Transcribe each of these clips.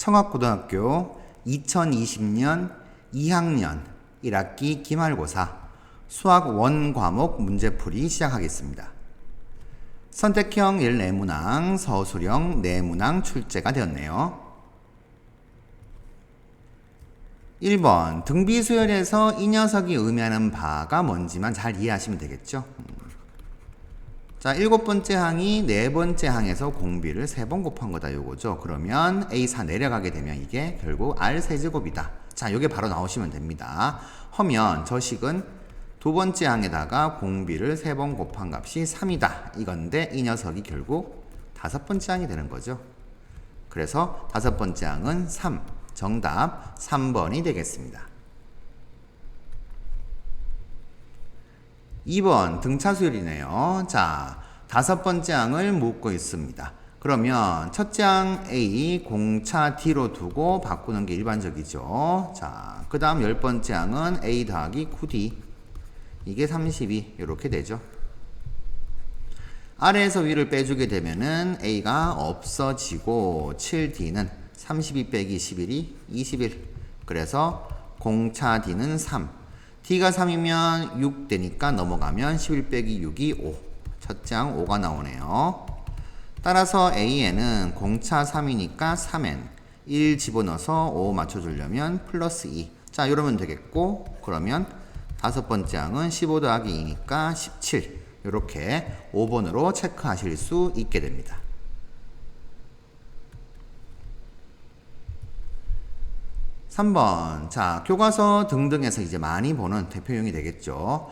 청학고등학교 2020년 2학년 1학기 기말고사 수학 원과목 문제풀이 시작하겠습니다. 선택형 14문항, 서술형 4문항 출제가 되었네요. 1번 등비수열에서 이 녀석이 의미하는 바가 뭔지만 잘 이해하시면 되겠죠. 자, 7번째 항이 4번째 항에서 공비를 3번 곱한 거다 요거죠. 그러면 A4 내려가게 되면 이게 결국 R 세제곱이다. 자, 요게 바로 나오시면 됩니다. 하면 저 식은 2번째 항에다가 공비를 3번 곱한 값이 3이다. 이건데 이 녀석이 결국 5번째 항이 되는 거죠. 그래서 5번째 항은 3. 정답 3번이 되겠습니다. 2번 등차수열이네요. 자, 5번째 항을 묻고 있습니다. 그러면 첫째 항 A 공차 D로 두고 바꾸는 게 일반적이죠. 자, 그 다음 10번째 항은 A 더하기 9D 이게 32 이렇게 되죠. 아래에서 위를 빼주게 되면은 A가 없어지고 7D는 32 빼기 11이 21. 그래서 공차 D는 3. D가 3이면 6 되니까 넘어가면 11 빼기 6이 5. 첫째 항 5가 나오네요. 따라서 A에는 공차 3이니까 3N. 1 집어넣어서 5 맞춰주려면 플러스 2. 자, 이러면 되겠고, 그러면 5번째 항은 15 더하기 2니까 17. 이렇게 5번으로 체크하실 수 있게 됩니다. 3번. 자, 교과서 등등에서 이제 많이 보는 대표용이 되겠죠.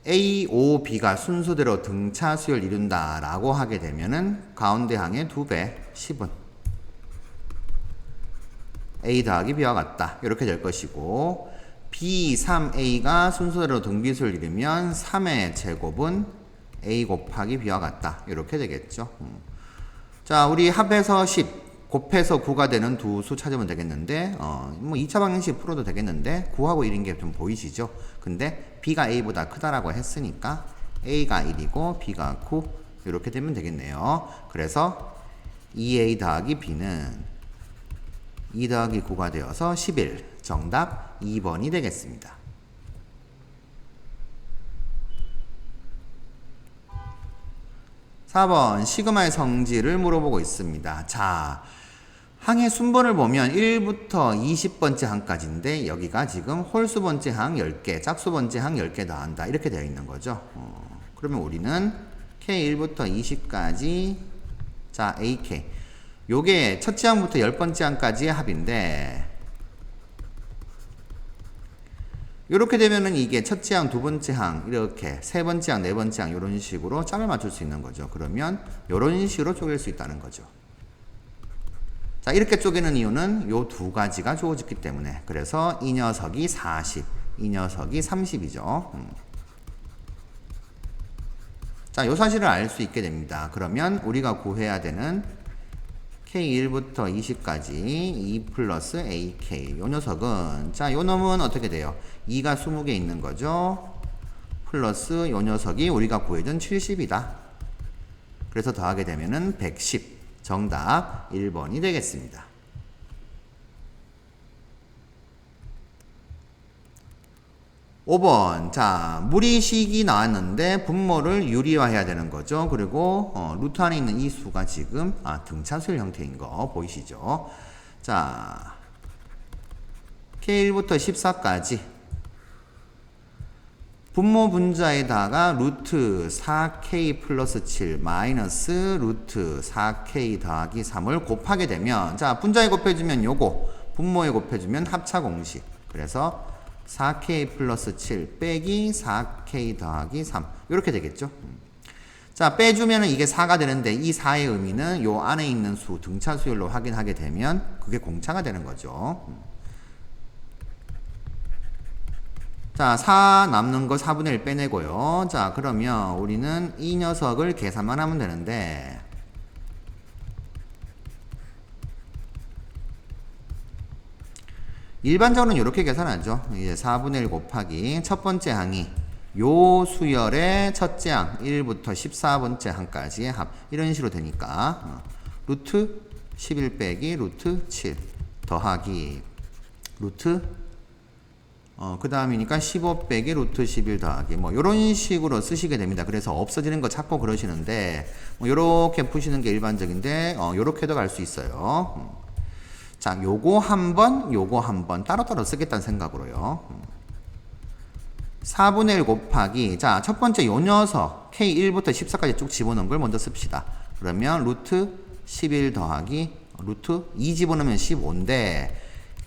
A, O, B가 순서대로 등차 수열 이룬다 라고 하게 되면은 가운데 항의 2배 10은 A 더하기 B와 같다. 이렇게 될 것이고 B, 3A가 순서대로 등비수를 이루면 3의 제곱은 A 곱하기 B와 같다. 이렇게 되겠죠. 자, 우리 합해서 10 곱해서 9가 되는 두 수 찾으면 되겠는데 뭐 2차 방정식 풀어도 되겠는데 9하고 1인 게 좀 보이시죠? 근데 B가 A보다 크다라고 했으니까 A가 1이고 B가 9 이렇게 되면 되겠네요. 그래서 2A 더하기 B는 2 더하기 9가 되어서 11 정답 2번이 되겠습니다. 4번 시그마의 성질을 물어보고 있습니다. 자, 항의 순번을 보면 1부터 20번째 항까지인데 여기가 지금 홀수번째 항 10개, 짝수번째 항 10개 더한다. 이렇게 되어 있는 거죠. 그러면 우리는 K1부터 20까지 자, AK 요게 첫째 항부터 10번째 항까지의 합인데 이렇게 되면은 이게 첫째 항, 두 번째 항, 이렇게 세 번째 항, 네 번째 항 이런 식으로 짝을 맞출 수 있는 거죠. 그러면 이런 식으로 쪼갤 수 있다는 거죠. 자, 이렇게 쪼개는 이유는 요 두 가지가 주어졌기 때문에. 그래서 이 녀석이 40, 이 녀석이 30이죠. 자, 요 사실을 알 수 있게 됩니다. 그러면 우리가 구해야 되는 K1부터 20까지 2 플러스 AK 요 녀석은 자, 요 놈은 어떻게 돼요? 2가 20개 있는 거죠. 플러스 요 녀석이 우리가 구해준 70이다. 그래서 더하게 되면은 110 정답 1번이 되겠습니다. 5번. 자, 무리식이 나왔는데 분모를 유리화해야 되는 거죠. 그리고 루트 안에 있는 이 수가 지금 등차수열 형태인 거 보이시죠? 자, K1부터 14까지 분모 분자에다가 루트 4K 플러스 7 마이너스 루트 4K 더하기 3을 곱하게 되면 자, 분자에 곱해주면 요거 분모에 곱해주면 합차 공식. 그래서 4K 플러스 7 빼기 4K 더하기 3 이렇게 되겠죠. 자, 빼주면 이게 4가 되는데 이 4의 의미는 요 안에 있는 수 등차 수열로 확인하게 되면 그게 공차가 되는 거죠. 자, 4 남는 거 4분의 1 빼내고요. 자, 그러면 우리는 이 녀석을 계산만 하면 되는데 일반적으로는 이렇게 계산하죠. 이제 4분의 1 곱하기 첫 번째 항이 요 수열의 첫째 항 1부터 14번째 항까지의 합 이런 식으로 되니까 루트 11 빼기 루트 7 더하기 루트 그 다음이니까 15 빼기 루트 11 더하기 뭐 요런 식으로 쓰시게 됩니다. 그래서 없어지는 거 찾고 그러시는데 뭐 요렇게 푸시는 게 일반적인데 요렇게도 갈 수 있어요. 자, 요거 한번 따로따로 쓰겠다는 생각으로요. 4분의 1 곱하기 자, 첫 번째 요 녀석 K1부터 14까지 쭉 집어넣은 걸 먼저 씁시다. 그러면 루트 11 더하기 루트 2 집어넣으면 15인데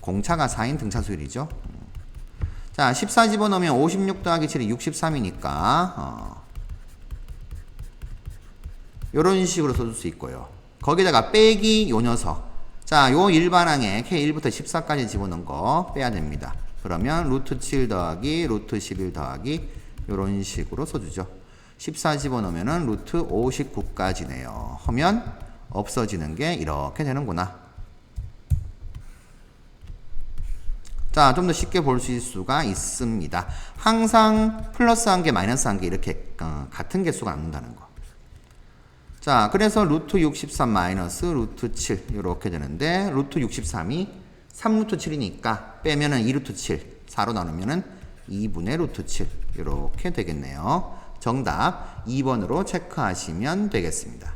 공차가 4인 등차수열이죠. 자, 14 집어넣으면 56 더하기 7이 63이니까 요런 식으로 써줄 수 있고요. 거기다가 빼기 요 녀석 자, 요 일반항에 K1부터 14까지 집어넣은 거 빼야 됩니다. 그러면 루트 7 더하기 루트 11 더하기 요런 식으로 써주죠. 14 집어넣으면은 루트 59까지네요. 하면 없어지는 게 이렇게 되는구나. 자, 좀 더 쉽게 볼 수 있을 수가 있습니다. 항상 플러스 한 개, 마이너스 한 개 이렇게 같은 개수가 남는다는 거. 자, 그래서 루트 63 마이너스 루트 7 이렇게 되는데 루트 63이 3루트 7이니까 빼면은 2루트 7 4로 나누면은 2분의 루트 7 이렇게 되겠네요. 정답 2번으로 체크하시면 되겠습니다.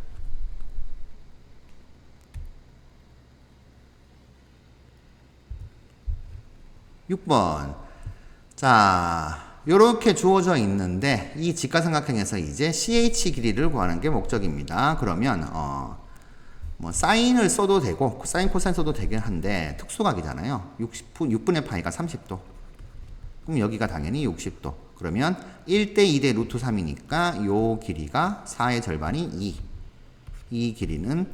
6번 자, 요렇게 주어져 있는데 이 직가삼각형에서 이제 CH 길이를 구하는 게 목적입니다. 그러면 뭐 사인을 써도 되고 사인 코사인 써도 되긴 한데 특수각이잖아요. 6분의 파이가 30도. 그럼 여기가 당연히 60도. 그러면 1대 2대 루트 3이니까 요 길이가 4의 절반이 2. 이 길이는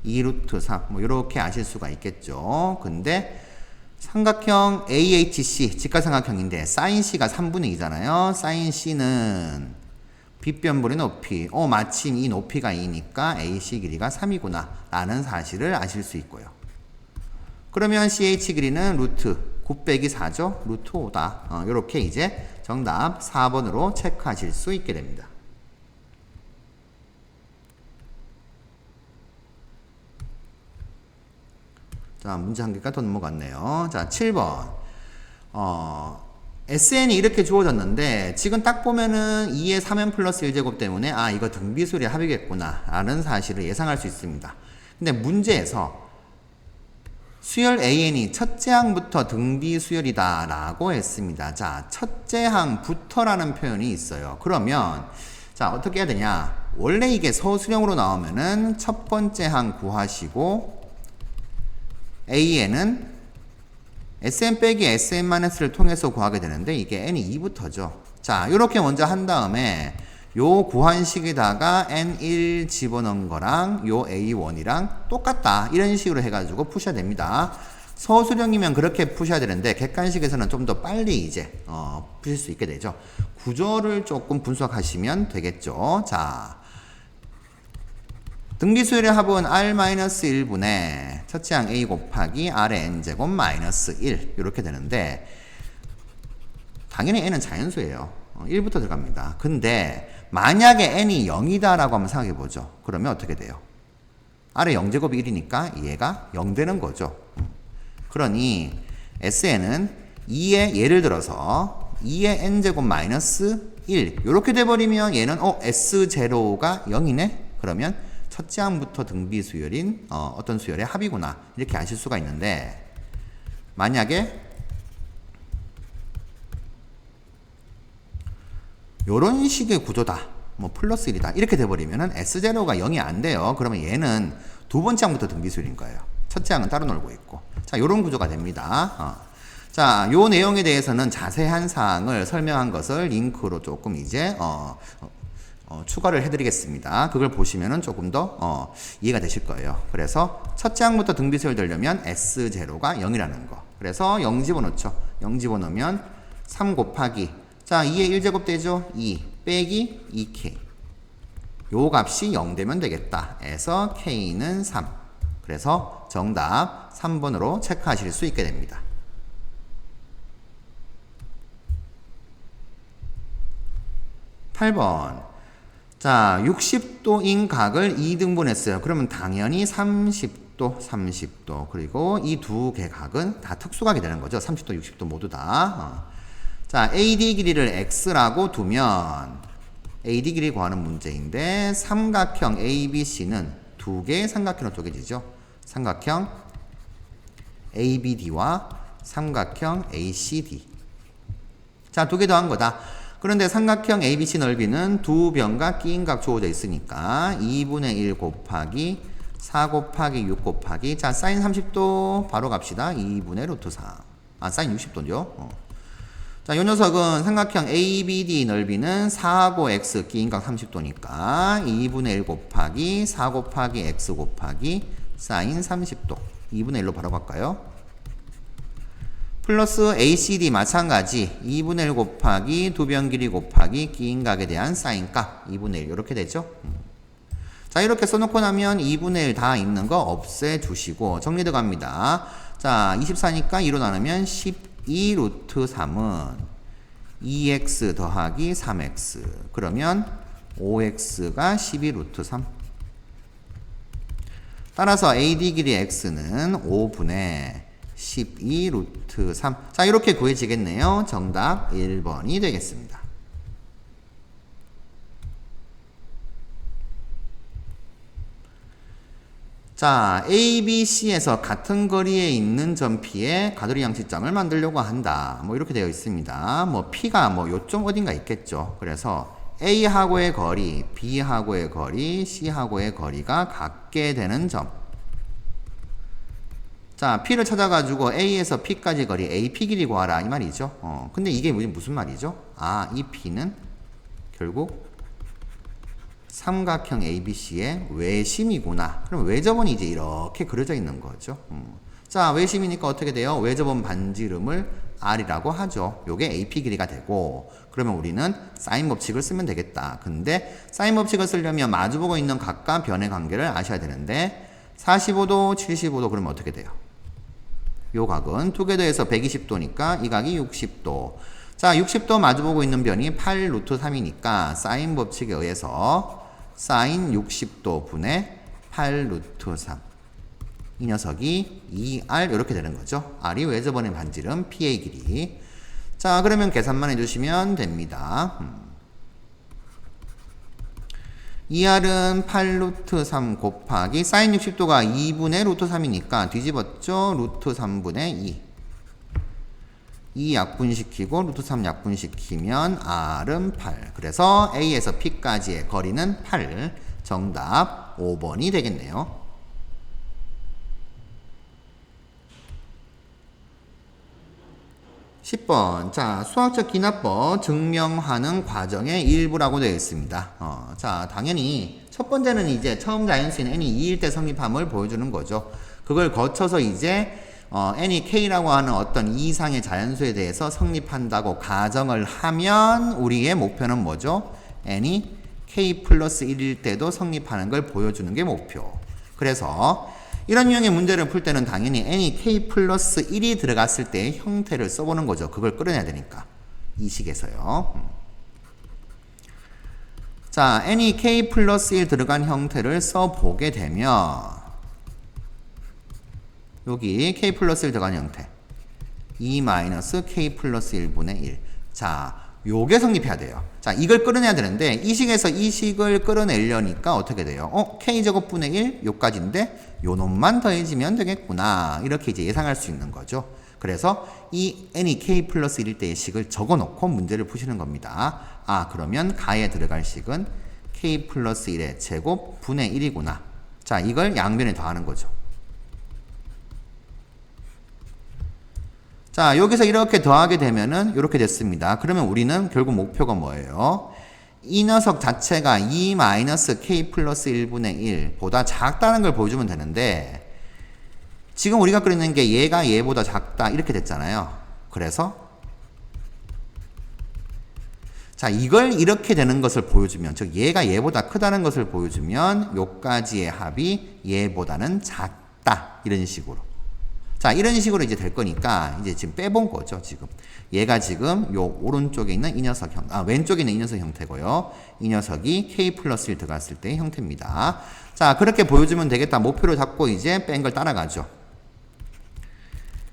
2 루트 3. 뭐 요렇게 아실 수가 있겠죠. 근데 삼각형 AHC 직가삼각형인데 사인 C가 3분의 2잖아요. 사인 C는 빗변분의 높이. 마침 이 높이가 2니까 AC 길이가 3이구나 라는 사실을 아실 수 있고요. 그러면 CH 길이는 루트 9 빼기 4죠. 루트 5다. 요렇게 이제 정답 4번으로 체크하실 수 있게 됩니다. 자, 문제 한 개가 더 넘어갔네요. 자, 7번. SN이 이렇게 주어졌는데, 지금 딱 보면은 2의 3n 플러스 1제곱 때문에, 이거 등비수열의 합이겠구나. 라는 사실을 예상할 수 있습니다. 근데 문제에서 수열 AN이 첫째 항부터 등비수열이다. 라고 했습니다. 자, 첫째 항부터라는 표현이 있어요. 그러면, 자, 어떻게 해야 되냐. 원래 이게 서술형으로 나오면은 첫 번째 항 구하시고, AN은 SN 빼기 SN-를 통해서 구하게 되는데 이게 N이 2부터죠. 자, 요렇게 먼저 한 다음에 요 구한식에다가 N1 집어넣은 거랑 요 A1이랑 똑같다. 이런 식으로 해가지고 푸셔야 됩니다. 서술형이면 그렇게 푸셔야 되는데 객관식에서는 좀 더 빨리 이제 푸실 수 있게 되죠. 구조를 조금 분석하시면 되겠죠. 자, 등비수열의 합은 R-1분의 첫째 항 A 곱하기 R의 N제곱 마이너스 1 이렇게 되는데 당연히 N은 자연수예요. 1부터 들어갑니다. 근데 만약에 N이 0이다 라고 한번 생각해 보죠. 그러면 어떻게 돼요? R의 0제곱이 1이니까 얘가 0 되는 거죠. 그러니 SN은 2의 예를 들어서 2의 N제곱 마이너스 1 이렇게 돼버리면 얘는 S0가 0이네? 그러면 첫째 항부터 등비수열인 어떤 수열의 합이구나 이렇게 아실 수가 있는데 만약에 요런 식의 구조다 뭐 플러스 1이다 이렇게 돼버리면은 S0가 0이 안 돼요. 그러면 얘는 두 번째 항부터 등비수열인 거예요. 첫째 항은 따로 놀고 있고 자 요런 구조가 됩니다. 자, 요 내용에 대해서는 자세한 사항을 설명한 것을 링크로 조금 이제 추가를 해드리겠습니다. 그걸 보시면은 조금 더 이해가 되실 거예요. 그래서 첫째 항부터 등비수열 되려면 S0가 0이라는 거. 그래서 0 집어넣죠. 0 집어넣으면 3 곱하기 자 2의 1제곱 되죠. 2 빼기 2K 요 값이 0 되면 되겠다. 해서 K는 3. 그래서 정답 3번으로 체크하실 수 있게 됩니다. 8번 자, 60도인 각을 2등분했어요. 그러면 당연히 30도 60도, 30도. 그리고 이 두 개각은 다 특수각이 되는 거죠. 30도, 60도 모두 다. 자, AD 길이를 X라고 두면 AD 길이 구하는 문제인데 삼각형 ABC는 두 개의 삼각형으로 쪼개지죠. 삼각형 ABD와 삼각형 ACD. 자, 두 개 더한 거다. 그런데 삼각형 ABC 넓이는 두 변과 끼인 각 주어져 있으니까 2분의 1 곱하기 4 곱하기 6 곱하기 자 사인 30도 바로 갑시다. 2분의 루트 4. 아 사인 60도죠. 자, 요 녀석은 삼각형 ABD 넓이는 4고 X 끼인 각 30도니까 2분의 1 곱하기 4 곱하기 X 곱하기 사인 30도. 2분의 1로 바로 갈까요? 플러스 ACD 마찬가지 2분의 1 곱하기 두 변 길이 곱하기 끼인 각에 대한 사인 값 2분의 1 이렇게 되죠. 자, 이렇게 써놓고 나면 2분의 1 다 있는 거 없애주시고 정리 들어갑니다. 자, 24니까 2로 나누면 12 루트 3은 2x 더하기 3x 그러면 5x가 12 루트 3. 따라서 AD 길이 x는 5분의 12 루트 3. 자, 이렇게 구해지겠네요. 정답 1번이 되겠습니다. 자, ABC에서 같은 거리에 있는 점 P의 가두리 양측장을 만들려고 한다. 뭐 이렇게 되어 있습니다. 뭐 P가 뭐 요점 어딘가 있겠죠. 그래서 A하고의 거리, B하고의 거리, C하고의 거리가 같게 되는 점. 자, P를 찾아가지고 A에서 P까지 거리 AP 길이 구하라 이 말이죠. 근데 이게 무슨 말이죠? 아, 이 P는 결국 삼각형 ABC의 외심이구나. 그럼 외접원이 이제 이렇게 그려져 있는 거죠. 자, 외심이니까 어떻게 돼요? 외접원 반지름을 R이라고 하죠. 요게 AP 길이가 되고 그러면 우리는 사인 법칙을 쓰면 되겠다. 근데 사인 법칙을 쓰려면 마주보고 있는 각과 변의 관계를 아셔야 되는데 45도, 75도 그러면 어떻게 돼요? 요 각은 두 개 더해서 120도니까 이 각이 60도. 자, 60도 마주보고 있는 변이 8 루트 3이니까 사인 법칙에 의해서 사인 60도 분의 8 루트 3. 이 녀석이 2R 이렇게 되는 거죠. R이 외접원의 반지름 PA 길이. 자, 그러면 계산만 해주시면 됩니다. 2R은 8 루트 3 곱하기 사인 60도가 2분의 루트 3이니까 뒤집었죠. 루트 3분의 2. 2 약분시키고 루트 3 약분시키면 R은 8. 그래서 A에서 P까지의 거리는 8. 정답 5번이 되겠네요. 10번. 자, 수학적 기납법 증명하는 과정의 일부라고 되어 있습니다. 자, 당연히 첫 번째는 이제 처음 자연수인 n이 2일 때 성립함을 보여주는 거죠. 그걸 거쳐서 이제 n이 k라고 하는 어떤 이상의 자연수에 대해서 성립한다고 가정을 하면 우리의 목표는 뭐죠? n이 k 플러스 1일 때도 성립하는 걸 보여주는 게 목표. 그래서 이런 유형의 문제를 풀 때는 당연히 n이 k 플러스 1이 들어갔을 때의 형태를 써보는 거죠. 그걸 끌어내야 되니까. 이 식에서요. 자, n이 k 플러스 1 들어간 형태를 써보게 되면 여기 k 플러스 1 들어간 형태 2 마이너스 k 플러스 1분의 1. 자, 요게 성립해야 돼요. 자, 이걸 끌어내야 되는데 이 식에서 이 식을 끌어내려니까 어떻게 돼요? k제곱분의 1 요까지인데 요 놈만 더해지면 되겠구나. 이렇게 이제 예상할 수 있는 거죠. 그래서 이 n이 k 플러스 1일 때의 식을 적어놓고 문제를 푸시는 겁니다. 아, 그러면 가에 들어갈 식은 k 플러스 1의 제곱 분의 1이구나. 자, 이걸 양변에 더하는 거죠. 자, 여기서 이렇게 더하게 되면은 이렇게 됐습니다. 그러면 우리는 결국 목표가 뭐예요? 이 녀석 자체가 2 마이너스 k 플러스 1분의 1 보다 작다는 걸 보여주면 되는데 지금 우리가 그리는 게 얘가 얘보다 작다 이렇게 됐잖아요. 그래서 자, 이걸 이렇게 되는 것을 보여주면 즉 얘가 얘보다 크다는 것을 보여주면 요까지의 합이 얘보다는 작다 이런 식으로. 자, 이런 식으로 이제 될 거니까 이제 지금 빼본 거죠, 지금. 얘가 지금 요 오른쪽에 있는 이 녀석 왼쪽에 있는 이 녀석 형태고요. 이 녀석이 k 플러스 1 들어갔을 때의 형태입니다. 자, 그렇게 보여주면 되겠다. 목표로 잡고 이제 뺀 걸 따라가죠.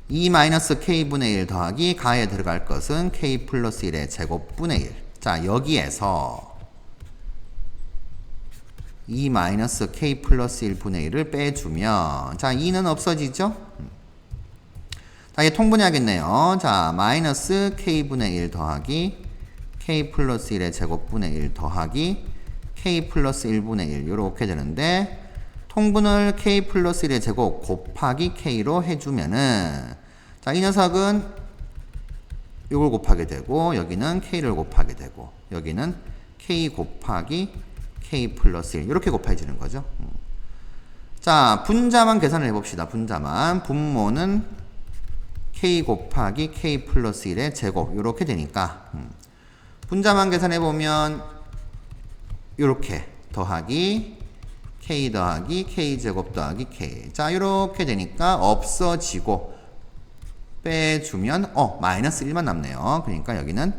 2-k분의 1 더하기 가에 들어갈 것은 k 플러스 1의 제곱분의 1. 자, 여기에서 2-k 플러스 1분의 1을 빼주면 자, 2는 없어지죠? 자, 얘 통분해야겠네요. 자, 마이너스 k분의 1 더하기 k 플러스 1의 제곱분의 1 더하기 k 플러스 1분의 1 이렇게 되는데 통분을 k 플러스 1의 제곱 곱하기 k로 해주면은 자, 이 녀석은 이걸 곱하게 되고 여기는 k를 곱하게 되고 여기는 k 곱하기 k 플러스 1 이렇게 곱해지는 거죠. 자, 분자만 계산을 해봅시다. 분자만. 분모는 k 곱하기 k 플러스 1의 제곱 이렇게 되니까 분자만 계산해보면 이렇게 더하기 k 더하기 k 제곱 더하기 k 자 이렇게 되니까 없어지고 빼주면 마이너스 1만 남네요. 그러니까 여기는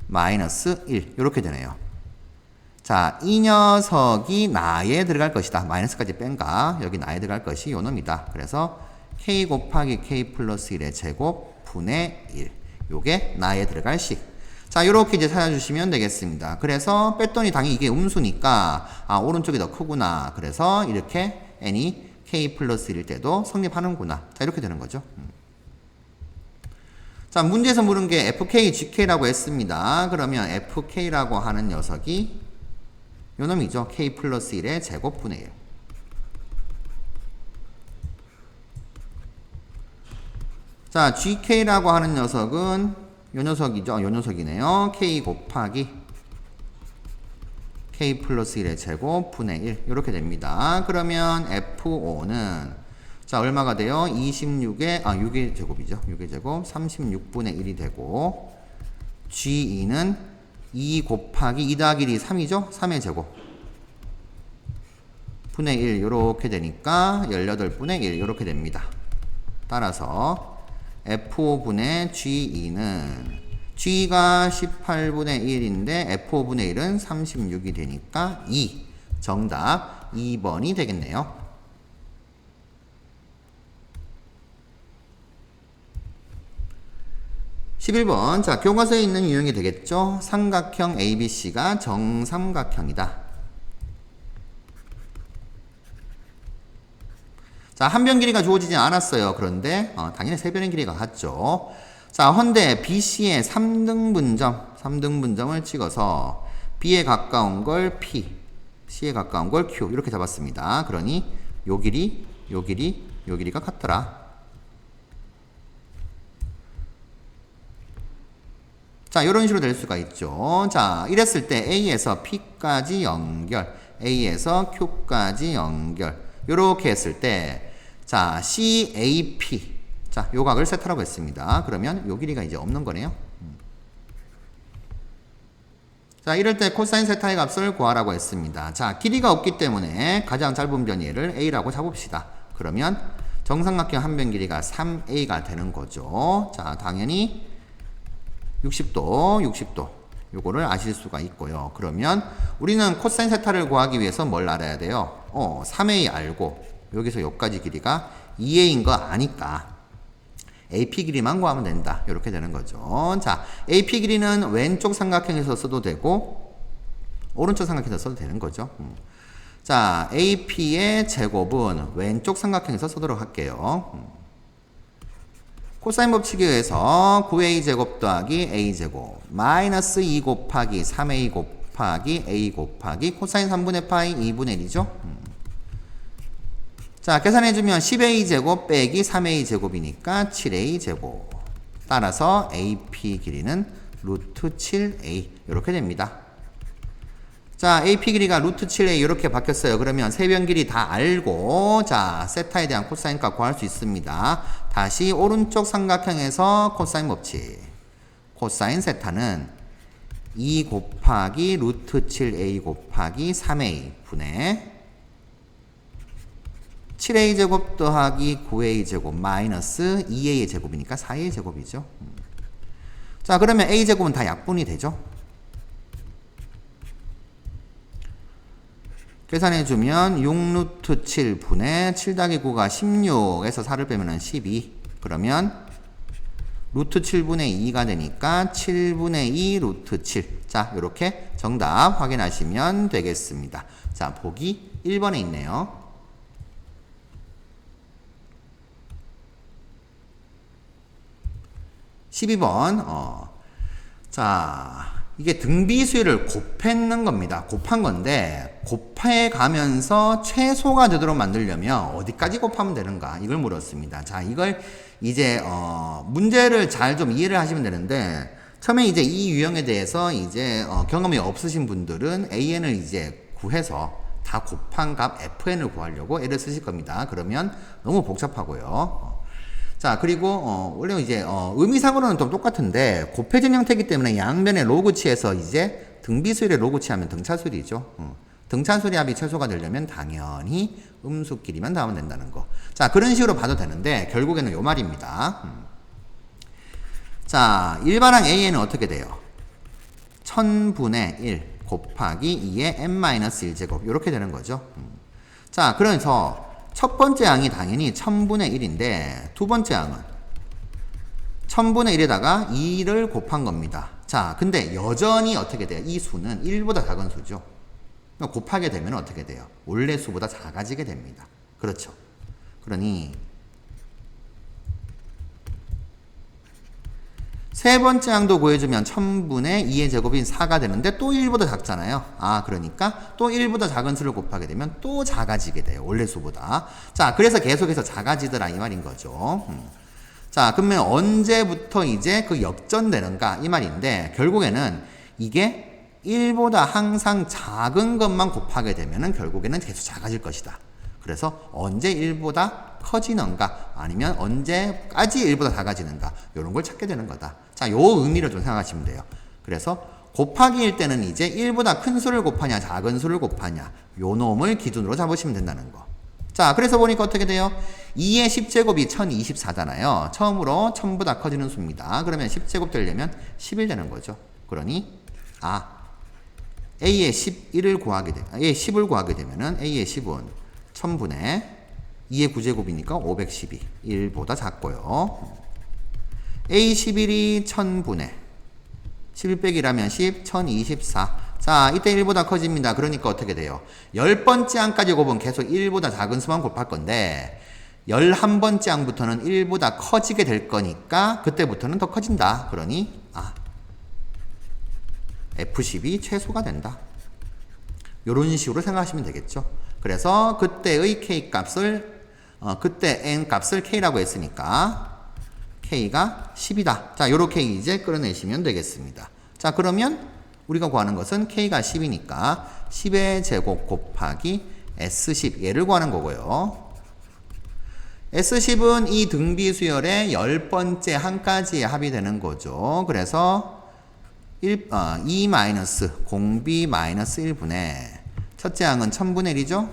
마이너스 1 이렇게 되네요. 자, 이 녀석이 나에 들어갈 것이다. 마이너스까지 뺀가 여기 나에 들어갈 것이 요 놈이다. 그래서 k 곱하기 k 플러스 1의 제곱 분의 1 요게 나에 들어갈 식. 자, 요렇게 이제 찾아주시면 되겠습니다. 그래서 뺐더니 당연히 이게 음수니까 오른쪽이 더 크구나. 그래서 이렇게 n이 k 플러스 1일 때도 성립하는구나. 자, 이렇게 되는 거죠. 자, 문제에서 물은 게 fk, gk라고 했습니다. 그러면 fk라고 하는 녀석이 요 놈이죠. k 플러스 1의 제곱분의 1. 자, gk라고 하는 녀석은 요 녀석이죠. 요 녀석이네요. k 곱하기 k 플러스 1의 제곱 분의 1 이렇게 됩니다. 그러면 f5는 자, 얼마가 돼요? 6의 제곱이죠. 6의 제곱 36분의 1이 되고 g2는 2 곱하기 2 더하기 1이 3이죠. 3의 제곱 분의 1 이렇게 되니까 18분의 1 이렇게 됩니다. 따라서 F5분의 G2는 G가 18분의 1인데 F5분의 1은 36이 되니까 2. 정답 2번이 되겠네요. 11번. 자, 교과서에 있는 유형이 되겠죠. 삼각형 ABC가 정삼각형이다. 자, 한 변 길이가 주어지지 않았어요. 그런데 당연히 세 변의 길이가 같죠. 자, 헌데 BC의 3등분점을 찍어서 B에 가까운 걸 P, C에 가까운 걸 Q 이렇게 잡았습니다. 그러니 요 길이, 요 길이, 요 길이가 같더라. 자, 이런 식으로 될 수가 있죠. 자, 이랬을 때 A에서 P까지 연결, A에서 Q까지 연결 요렇게 했을 때 자, CAP 자, 요 각을 세타라고 했습니다. 그러면 요 길이가 이제 없는 거네요. 자, 이럴 때 코사인 세타의 값을 구하라고 했습니다. 자, 길이가 없기 때문에 가장 짧은 변 얘를 A라고 잡읍시다. 그러면 정삼각형 한 변 길이가 3A가 되는 거죠. 자, 당연히 60도 요거를 아실 수가 있고요. 그러면 우리는 코사인 세타를 구하기 위해서 뭘 알아야 돼요? 3A 알고 여기서 여기까지 길이가 2A인 거 아니까 AP 길이만 구하면 된다. 이렇게 되는 거죠. 자, AP 길이는 왼쪽 삼각형에서 써도 되고 오른쪽 삼각형에서 써도 되는 거죠. 자, AP의 제곱은 왼쪽 삼각형에서 쓰도록 할게요. 코사인 법칙에 의해서 9a제곱 더하기 a제곱 마이너스 2 곱하기 3a 곱하기 a 곱하기 코사인 3분의 파이 2분의 1이죠. 자, 계산해주면 10a제곱 빼기 3a제곱이니까 7a제곱. 따라서 AP 길이는 루트 7a 이렇게 됩니다. 자, AP 길이가 루트 7a 이렇게 바뀌었어요. 그러면 세 변 길이 다 알고 자, 세타에 대한 코사인 값 구할 수 있습니다. 다시 오른쪽 삼각형에서 코사인 법칙. 코사인 세타는 2 곱하기 루트 7a 곱하기 3a 분의 7a 제곱 더하기 9a 제곱 마이너스 2a 제곱이니까 4a 제곱이죠. 자, 그러면 a 제곱은 다 약분이 되죠. 계산해주면 6루트 7분의 7 더하기 9가 16에서 4를 빼면 12. 그러면 루트 7분의 2가 되니까 7분의 2 루트 7. 자, 이렇게 정답 확인하시면 되겠습니다. 자, 보기 1번에 있네요. 12번. 자, 이게 등비수를 곱했는 겁니다. 곱한 건데 곱해 가면서 최소가 되도록 만들려면 어디까지 곱하면 되는가 이걸 물었습니다. 자, 이걸 이제 문제를 잘 좀 이해를 하시면 되는데 처음에 이제 이 유형에 대해서 이제 경험이 없으신 분들은 AN을 이제 구해서 다 곱한 값 FN을 구하려고 애를 쓰실 겁니다. 그러면 너무 복잡하고요. 자, 그리고 원래 이제 의미상으로는 좀 똑같은데 곱해진 형태이기 때문에 양변의 로그치에서 이제 등비수열의 로그치하면 등차수열이죠. 등차수열의 합이 최소가 되려면 당연히 음수끼리만 닿으면 된다는 거. 자, 그런 식으로 봐도 되는데 결국에는 요 말입니다. 자, 일반항 AN은 어떻게 돼요? 1000분의 1 곱하기 2의 n-1제곱 이렇게 되는 거죠. 자, 그래서 첫 번째 항이 당연히 1000분의 1인데 두 번째 항은 1000분의 1에다가 2를 곱한 겁니다. 자, 근데 여전히 어떻게 돼요? 이 수는 1보다 작은 수죠. 곱하게 되면 어떻게 돼요? 원래 수보다 작아지게 됩니다. 그렇죠. 그러니 세 번째 항도 구해주면 1000분의 2의 제곱인 4가 되는데 또 1보다 작잖아요. 아, 그러니까 또 1보다 작은 수를 곱하게 되면 또 작아지게 돼요. 원래 수보다. 자, 그래서 계속해서 작아지더라 이 말인 거죠. 자, 그러면 언제부터 이제 그 역전되는가 이 말인데 결국에는 이게 1보다 항상 작은 것만 곱하게 되면은 결국에는 계속 작아질 것이다. 그래서 언제 1보다 커지는가 아니면 언제까지 1보다 작아지는가 이런 걸 찾게 되는 거다. 자, 요 의미를 좀 생각하시면 돼요. 그래서 곱하기일 때는 이제 1보다 큰 수를 곱하냐 작은 수를 곱하냐 요 놈을 기준으로 잡으시면 된다는 거. 자, 그래서 보니까 어떻게 돼요? 2의 10제곱이 1024잖아요. 처음으로 1000보다 커지는 수입니다. 그러면 10제곱 되려면 11 되는 거죠. 그러니 A의 11을 구하게 돼. A의 10을 구하게 되면은 A의 10은 1000분의 2의 9제곱이니까 512. 1보다 작고요. A11이 1000분의 11 빼기라면 10, 1024. 자, 이때 1보다 커집니다. 그러니까 어떻게 돼요? 10번째 항까지 곱은 계속 1보다 작은 수만 곱할 건데 11번째 항부터는 1보다 커지게 될 거니까 그때부터는 더 커진다. 그러니 F10이 최소가 된다. 이런 식으로 생각하시면 되겠죠. 그래서 그때의 K 값을 그때 N 값을 K라고 했으니까 K가 10이다. 자, 요렇게 이제 끌어내시면 되겠습니다. 자, 그러면 우리가 구하는 것은 K가 10이니까 10의 제곱 곱하기 S10 얘를 구하는 거고요. S10은 이 등비수열의 10번째 항까지의 합이 되는 거죠. 그래서 2-0b-1분의 첫째 항은 1000분의 1이죠.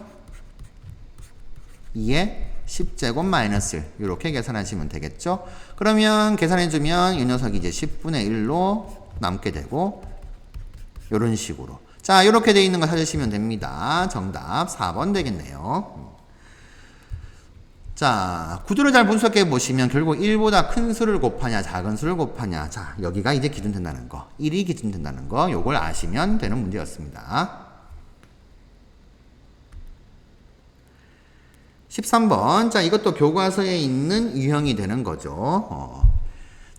2의 10제곱 마이너스 1 이렇게 계산하시면 되겠죠. 그러면 계산해주면 이 녀석이 이제 10분의 1로 남게 되고 이런 식으로 자 이렇게 되어 있는 거 찾으시면 됩니다. 정답 4번 되겠네요. 자, 구조를 잘 분석해 보시면 결국 1보다 큰 수를 곱하냐 작은 수를 곱하냐 자 여기가 이제 기준된다는 거 1이 기준된다는 거 요걸 아시면 되는 문제였습니다. 13번 자 이것도 교과서에 있는 유형이 되는 거죠.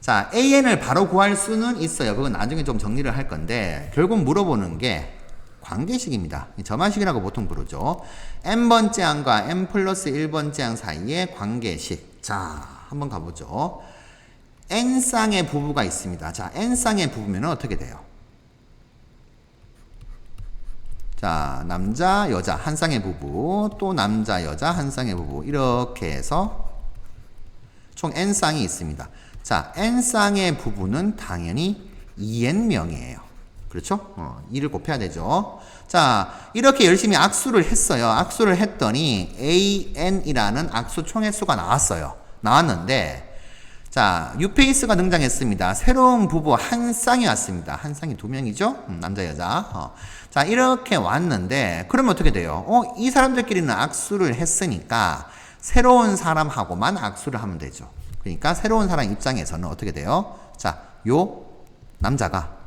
자 AN을 바로 구할 수는 있어요. 그건 나중에 좀 정리를 할 건데 결국 물어보는 게 관계식입니다. 점화식이라고 보통 부르죠. n번째 항과 n 플러스 1번째 항 사이의 관계식. 자, 한번 가보죠. n쌍의 부부가 있습니다. 자, n쌍의 부부면 어떻게 돼요? 자, 남자, 여자, 한 쌍의 부부, 또 남자, 여자, 한 쌍의 부부. 이렇게 해서 총 n쌍이 있습니다. 자, n쌍의 부부는 당연히 2n명이에요. 그렇죠? 2를 곱해야 되죠. 자, 이렇게 열심히 악수를 했어요. 악수를 했더니 AN이라는 악수 총횟수가 나왔어요. 나왔는데 자, 뉴페이스가 등장했습니다. 새로운 부부 한 쌍이 왔습니다. 한 쌍이 2명이죠? 남자, 여자. 자, 이렇게 왔는데, 그러면 어떻게 돼요? 이 사람들끼리는 악수를 했으니까, 새로운 사람하고만 악수를 하면 되죠. 그러니까, 새로운 사람 입장에서는 어떻게 돼요? 자, 요 남자가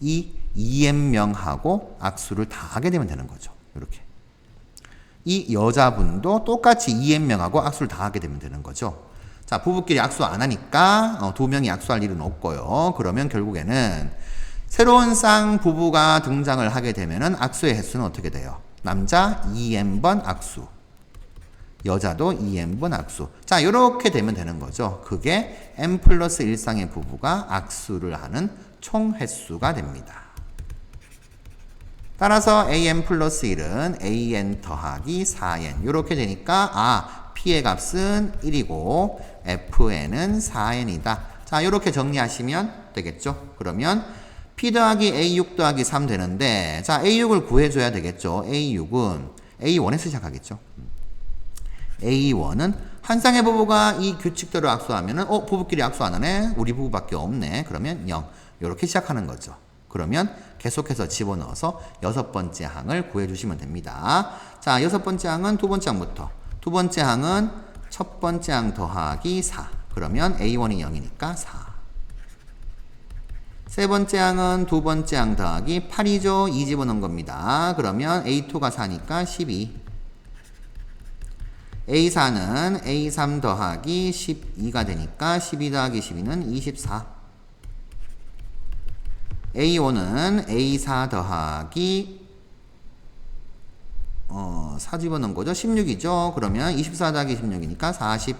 이 EM명하고 악수를 다 하게 되면 되는 거죠. 이렇게. 이 여자분도 똑같이 EM명하고 악수를 다 하게 되면 되는 거죠. 자, 부부끼리 악수 안 하니까 2명이 악수할 일은 없고요. 그러면 결국에는 새로운 쌍 부부가 등장을 하게 되면은 악수의 횟수는 어떻게 돼요? 남자 2n번 악수, 여자도 2n번 악수. 자, 이렇게 되면 되는 거죠. 그게 n 플러스 1쌍의 부부가 악수를 하는 총 횟수가 됩니다. 따라서 an 플러스 1은 an 더하기 4n 이렇게 되니까 P의 값은 1이고 Fn은 4n이다. 자, 이렇게 정리하시면 되겠죠. 그러면 P 더하기 A6 더하기 3 되는데 자, A6을 구해줘야 되겠죠. A6은 A1에서 시작하겠죠. A1은 한 쌍의 부부가 이 규칙대로 악수하면은 부부끼리 악수 안 하네? 우리 부부밖에 없네. 그러면 0. 이렇게 시작하는 거죠. 그러면 계속해서 집어넣어서 6번째 항을 구해주시면 됩니다. 자, 6번째 항은 두 번째 항부터. 두 번째 항은 첫 번째 항 더하기 4. 그러면 A1이 0이니까 4. 세 번째 항은 두 번째 항 더하기 8이죠. 2 집어넣은 겁니다. 그러면 A2가 4니까 12. A4는 A3 더하기 12가 되니까 12 더하기 12는 24. A5는 A4 더하기 4 집어넣은 거죠. 16이죠. 그러면 24 더하기 16이니까 40.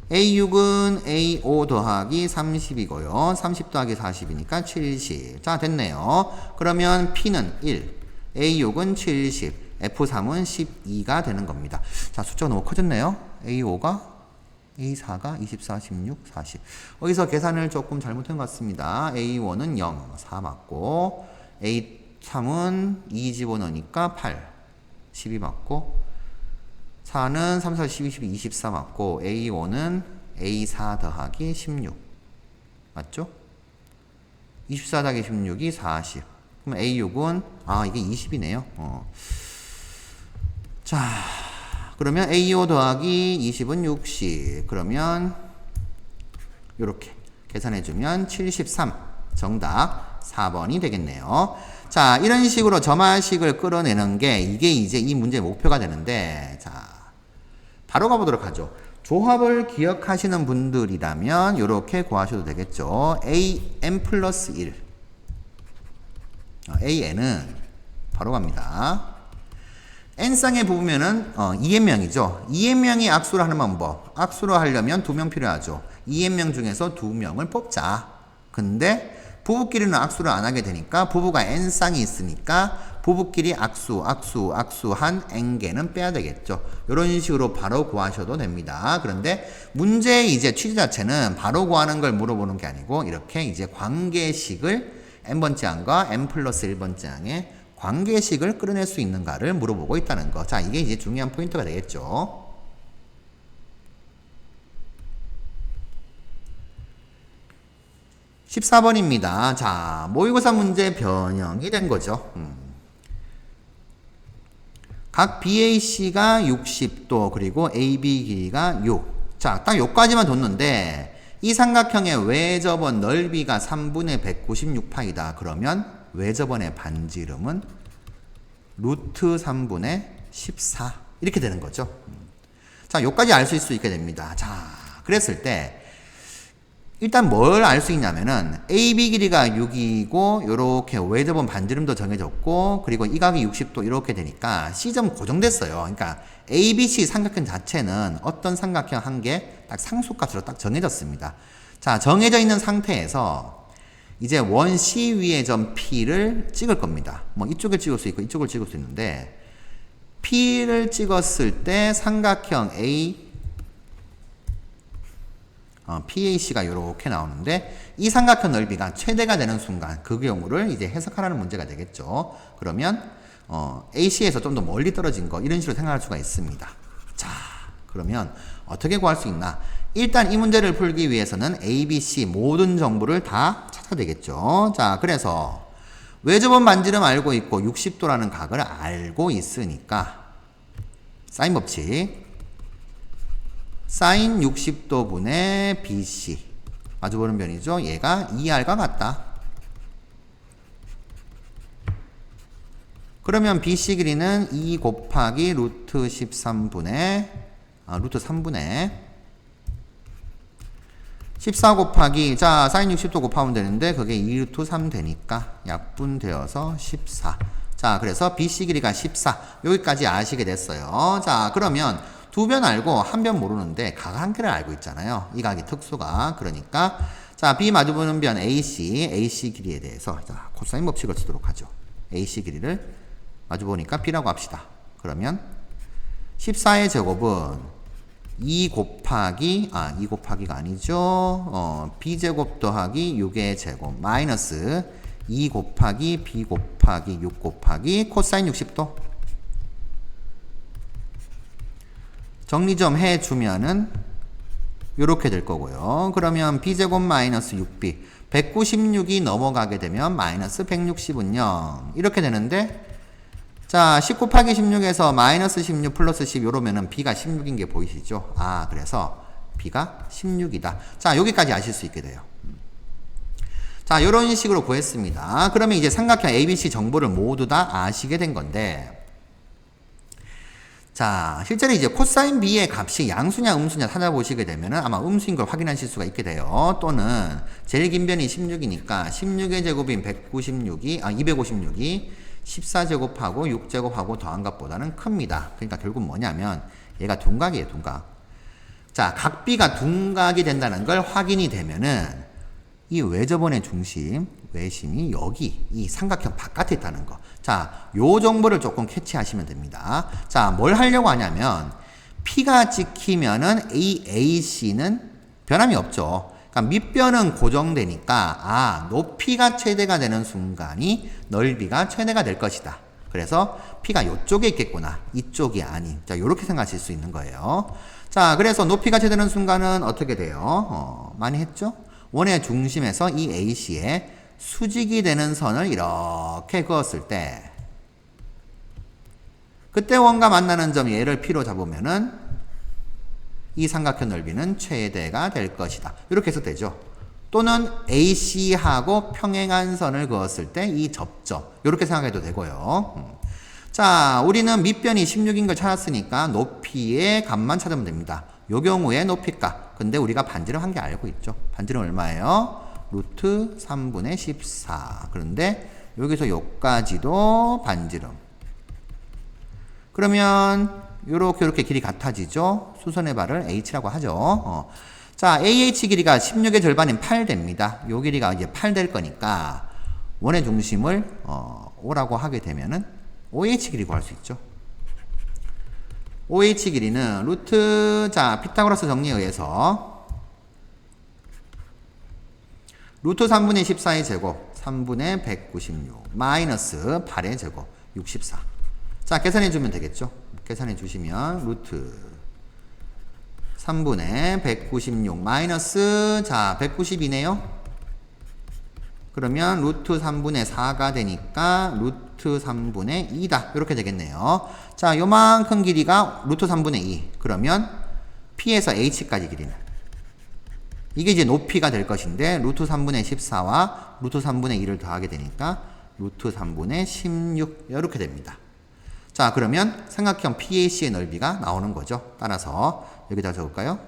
A6은 A5 더하기 30이고요. 30 더하기 40이니까 70. 자, 됐네요. 그러면 P는 1, A6은 70, F3은 12가 되는 겁니다. 자, 숫자가 너무 커졌네요. A4가 24, 16, 40. 여기서 계산을 조금 잘못한 것 같습니다. A1은 0, 4 맞고, A3은 2 집어넣으니까 8, 12 맞고, 4는 3, 4, 12, 12, 24 맞고, A5는 A4 더하기 16. 맞죠? 24 더하기 16이 40. 그럼 A6은, 이게 20이네요. 자, 그러면 A5 더하기 20은 60. 그러면, 요렇게 계산해주면 73. 정답 4번이 되겠네요. 자, 이런 식으로 점화식을 끌어내는 게 이게 이제 이 문제의 목표가 되는데, 자, 바로 가보도록 하죠. 조합을 기억하시는 분들이라면 이렇게 구하셔도 되겠죠. AN 플러스 1. AN은 바로 갑니다. N쌍의 부부면은 2n명이죠. 2n명이 악수를 하는 방법. 악수를 하려면 2명 필요하죠. 2n명 중에서 2명을 뽑자. 근데 부부끼리는 악수를 안 하게 되니까 부부가 N쌍이 있으니까 부부끼리 악수한 N개는 빼야 되겠죠. 이런 식으로 바로 구하셔도 됩니다. 그런데 문제의 이제 취지 자체는 바로 구하는 걸 물어보는 게 아니고 이렇게 이제 관계식을 N번째 항과 N 플러스 1번째 항의 관계식을 끌어낼 수 있는가를 물어보고 있다는 거. 자, 이게 이제 중요한 포인트가 되겠죠. 14번입니다. 자, 모의고사 문제 변형이 된 거죠. 각 BAC가 60도 그리고 AB 길이가 6. 자, 딱 여기까지만 뒀는데 이 삼각형의 외접원 넓이가 3분의 196파이다. 그러면 외접원의 반지름은 루트 3분의 14 이렇게 되는 거죠. 자, 여기까지 알 수 있게 됩니다. 자, 그랬을 때 일단 뭘 알 수 있냐면은 AB 길이가 6이고 요렇게 외접원 반지름도 정해졌고 그리고 이 각이 60도 이렇게 되니까 C점 고정됐어요. 그러니까 ABC 삼각형 자체는 어떤 삼각형 한 개 딱 상수값으로 딱 정해졌습니다. 자, 정해져 있는 상태에서 이제 원 C 위의 점 P를 찍을 겁니다. 뭐 이쪽을 찍을 수 있고 이쪽을 찍을 수 있는데 P를 찍었을 때 삼각형 PAC가 이렇게 나오는데 이 삼각형 넓이가 최대가 되는 순간 그 경우를 이제 해석하라는 문제가 되겠죠. 그러면 AC에서 좀 더 멀리 떨어진 거 이런 식으로 생각할 수가 있습니다. 자, 그러면 어떻게 구할 수 있나? 일단 이 문제를 풀기 위해서는 A, B, C 모든 정보를 다 찾아야 되겠죠. 자, 그래서 외접원 반지름 알고 있고 60도라는 각을 알고 있으니까 사인 법칙 사인 60도 분의 BC 마주보는 변이죠. 얘가 2R과 같다. 그러면 BC 길이는 2 곱하기 루트 13분의 루트 3분의 14 곱하기 자 사인 60도 곱하면 되는데 그게 2루트 3 되니까 약분되어서 14. 자 그래서 BC 길이가 14 여기까지 아시게 됐어요. 자 그러면 두 변 알고 한 변 모르는데 각 한 개를 알고 있잖아요. 이 각의 특수가. 그러니까 자 B 마주보는 변 AC 길이에 대해서 자 코사인 법칙을 쓰도록 하죠. AC 길이를 마주보니까 B라고 합시다. 그러면 14의 제곱은 2 곱하기가 아니죠. B제곱 더하기 6의 제곱 마이너스 2 곱하기 B 곱하기 6 곱하기 코사인 60도 정리 좀 해주면은 요렇게 될 거고요. 그러면 B제곱 마이너스 6B 196이 넘어가게 되면 마이너스 160은 0 이렇게 되는데 자 10 곱하기 16에서 마이너스 16 플러스 10 요러면은 B가 16인 게 보이시죠? 아 그래서 B가 16이다. 자 여기까지 아실 수 있게 돼요. 자 요런 식으로 구했습니다. 그러면 이제 삼각형 ABC 정보를 모두 다 아시게 된 건데 자 실제로 이제 코사인 B의 값이 양수냐 음수냐 찾아보시게 되면은 아마 음수인 걸 확인하실 수가 있게 돼요. 또는 제일 긴 변이 16이니까 16의 제곱인 256이 14제곱하고 6제곱하고 더한 값보다는 큽니다. 그러니까 결국 뭐냐면 얘가 둔각이에요. 둔각. 자 각 B가 둔각이 된다는 걸 확인이 되면은 이 외접원의 중심 외심이 여기 이 삼각형 바깥에 있다는 거. 자, 요 정보를 조금 캐치하시면 됩니다. 자, 뭘 하려고 하냐면 P가 찍히면은 AC는 변함이 없죠. 그러니까 밑변은 고정되니까 높이가 최대가 되는 순간이 넓이가 최대가 될 것이다. 그래서 P가 이쪽에 있겠구나. 이쪽이 아닌. 자, 요렇게 생각하실 수 있는 거예요. 자, 그래서 높이가 최대되는 순간은 어떻게 돼요? 많이 했죠? 원의 중심에서 이 AC에 수직이 되는 선을 이렇게 그었을 때 그때 원과 만나는 점 얘를 P로 잡으면은 이 삼각형 넓이는 최대가 될 것이다. 이렇게 해석되죠. 또는 AC하고 평행한 선을 그었을 때 이 접점 이렇게 생각해도 되고요. 자 우리는 밑변이 16인 걸 찾았으니까 높이의 값만 찾으면 됩니다. 요 경우에 높이값. 근데 우리가 반지름 한 개 알고 있죠. 반지름 얼마예요? 루트 3분의 14. 그런데 여기서 요까지도 반지름. 그러면 요렇게 길이 같아지죠. 수선의 발을 H라고 하죠. 자, AH 길이가 16의 절반인 8 됩니다. 요 길이가 이제 8 될 거니까 원의 중심을 O라고 하게 되면은 OH 길이 구할 수 있죠. OH 길이는 루트 자 피타고라스 정리에 의해서 루트 3분의 14의 제곱 3분의 196 마이너스 8의 제곱 64. 자 계산해 주면 되겠죠. 계산해 주시면 루트 3분의 196 마이너스 자 192네요. 그러면 루트 3분의 4가 되니까 루트 3분의 2다. 이렇게 되겠네요. 자, 요만큼 길이가 루트 3분의 2. 그러면 P에서 H까지 길이는. 이게 이제 높이가 될 것인데, 루트 3분의 14와 루트 3분의 2를 더하게 되니까 루트 3분의 16. 이렇게 됩니다. 자, 그러면 삼각형 PAC의 넓이가 나오는 거죠. 따라서 여기다 적을까요?